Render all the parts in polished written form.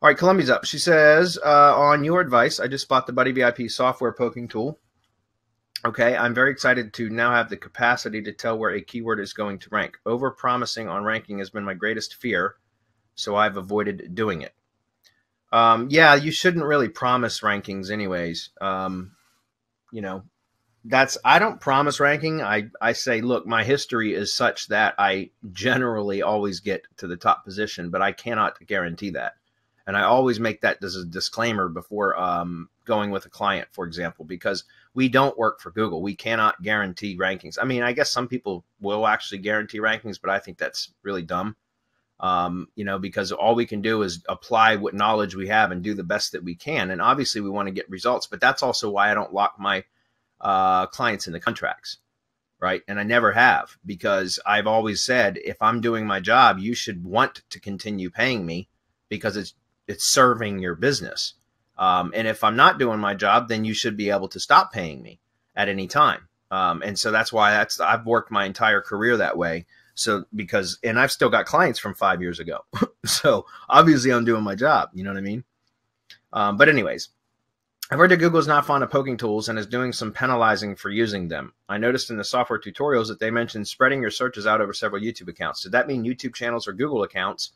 All right, Columbia's up. She says, on your advice, I just bought the Buddy V.I.P software poking tool. Okay, I'm very excited to now have the capacity to tell where a keyword is going to rank. Over-promising on ranking has been my greatest fear, so I've avoided doing it. Yeah, you shouldn't really promise rankings anyways. You know, I don't promise ranking. I say, look, my history is such that I generally always get to the top position, but I cannot guarantee that. And I always make that as a disclaimer before going with a client, for example, because we don't work for Google. We cannot guarantee rankings. I mean, I guess some people will actually guarantee rankings, but I think that's really dumb. You know, because all we can do is apply what knowledge we have and do the best that we can. And obviously we want to get results, but that's also why I don't lock my clients in the contracts, right? And I never have, because I've always said, if I'm doing my job, you should want to continue paying me because it's serving your business. And if I'm not doing my job, then you should be able to stop paying me at any time. And so that's why I've worked my entire career that way. So and I've still got clients from 5 years ago. So obviously I'm doing my job. You know what I mean? But anyways, I've heard that Google is not fond of poking tools and is doing some penalizing for using them. I noticed in the software tutorials that they mentioned spreading your searches out over several YouTube accounts. Does that mean YouTube channels or Google accounts?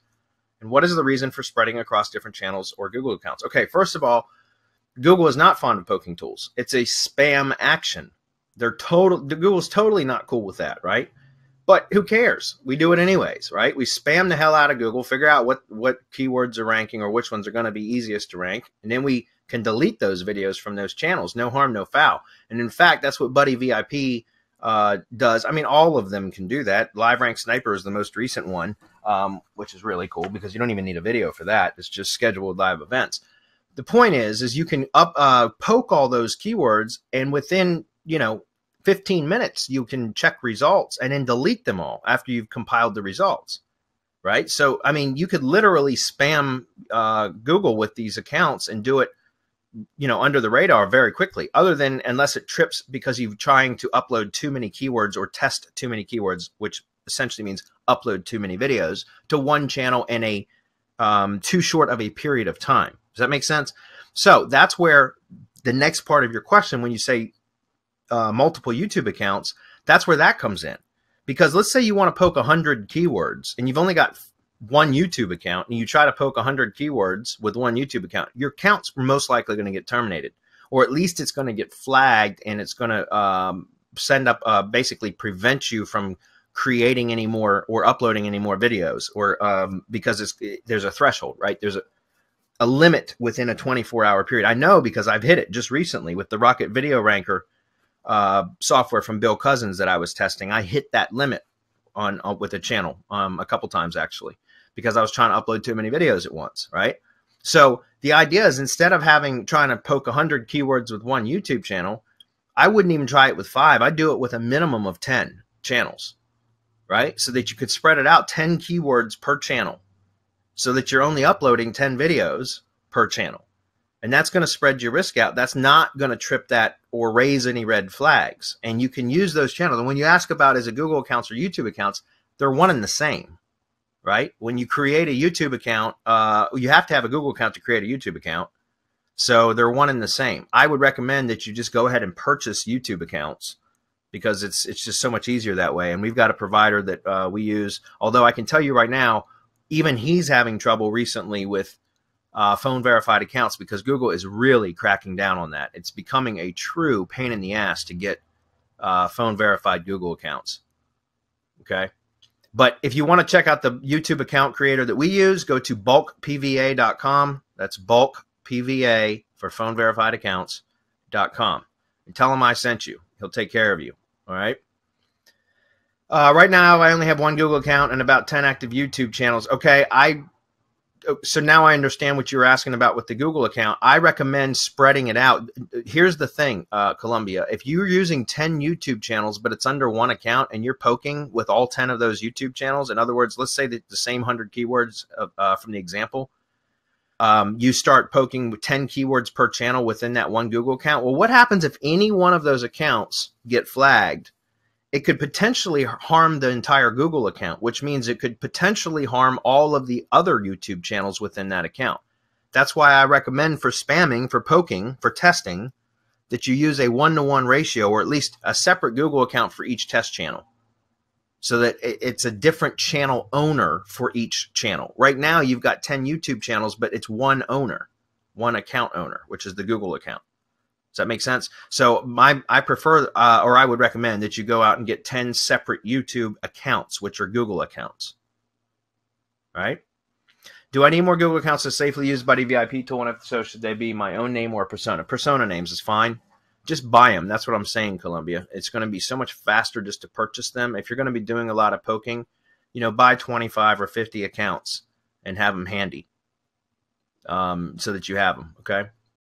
And what is the reason for spreading across different channels or Google accounts? Okay, first of all, Google is not fond of poking tools. It's a spam action. Google's totally not cool with that, right? But who cares? We do it anyways, right? We spam the hell out of Google, figure out what keywords are ranking or which ones are going to be easiest to rank, and then we can delete those videos from those channels. No harm, no foul. And in fact, that's what Buddy V.I.P does. I mean, all of them can do that. Live Rank Sniper is the most recent one, which is really cool because you don't even need a video for that. It's just scheduled live events. The point is you can poke all those keywords, and within 15 minutes, you can check results and then delete them all after you've compiled the results, right? So, I mean, you could literally spam Google with these accounts and do it, under the radar very quickly, unless it trips because you're trying to upload too many keywords or test too many keywords, which essentially means upload too many videos to one channel in a too short of a period of time. Does that make sense? So that's where the next part of your question, when you say multiple YouTube accounts, that's where that comes in. Because let's say you want to poke 100 keywords and you've only got one YouTube account, and you try to poke 100 keywords with one YouTube account, your account's most likely going to get terminated, or at least it's going to get flagged, and it's going to send up basically prevent you from creating any more or uploading any more videos, or because there's a threshold, right? There's a limit within a 24-hour period. I know because I've hit it just recently with the Rocket Video Ranker software from Bill Cousins that I was testing. I hit that limit with a channel a couple times actually, because I was trying to upload too many videos at once, right? So the idea is, instead of trying to poke 100 keywords with one YouTube channel, I wouldn't even try it with 5. I'd do it with a minimum of 10 channels, right? So that you could spread it out 10 keywords per channel, so that you're only uploading 10 videos per channel. And that's going to spread your risk out. That's not going to trip that or raise any red flags. And you can use those channels. And when you ask about is it Google accounts or YouTube accounts, they're one and the same, right? When you create a YouTube account, you have to have a Google account to create a YouTube account. So they're one and the same. I would recommend that you just go ahead and purchase YouTube accounts, because it's just so much easier that way. And we've got a provider that we use, although I can tell you right now, even he's having trouble recently with phone verified accounts, because Google is really cracking down on that. It's becoming a true pain in the ass to get phone verified Google accounts. Okay. But if you want to check out the YouTube account creator that we use, go to bulkpva.com. That's bulkpva for phone verified accounts.com. And tell him I sent you. He'll take care of you. All right. Right now, I only have one Google account and about 10 active YouTube channels. Okay. So now I understand what you were asking about with the Google account. I recommend spreading it out. Here's the thing, Columbia. If you're using 10 YouTube channels, but it's under one account, and you're poking with all 10 of those YouTube channels, in other words, let's say that the same 100 keywords from the example, you start poking with 10 keywords per channel within that one Google account. Well, what happens if any one of those accounts get flagged? It could potentially harm the entire Google account, which means it could potentially harm all of the other YouTube channels within that account. That's why I recommend for spamming, for poking, for testing, that you use a 1-to-1 ratio, or at least a separate Google account for each test channel, so that it's a different channel owner for each channel. Right now, you've got 10 YouTube channels, but it's one owner, one account owner, which is the Google account. Does that make sense? So I prefer, or I would recommend that you go out and get 10 separate YouTube accounts, which are Google accounts. Right? Do I need more Google accounts to safely use Buddy V.I.P tool? And if so, should they be my own name or persona? Persona names is fine. Just buy them. That's what I'm saying, Columbia. It's going to be so much faster just to purchase them. If you're going to be doing a lot of poking, you know, buy 25 or 50 accounts and have them handy, so that you have them, okay?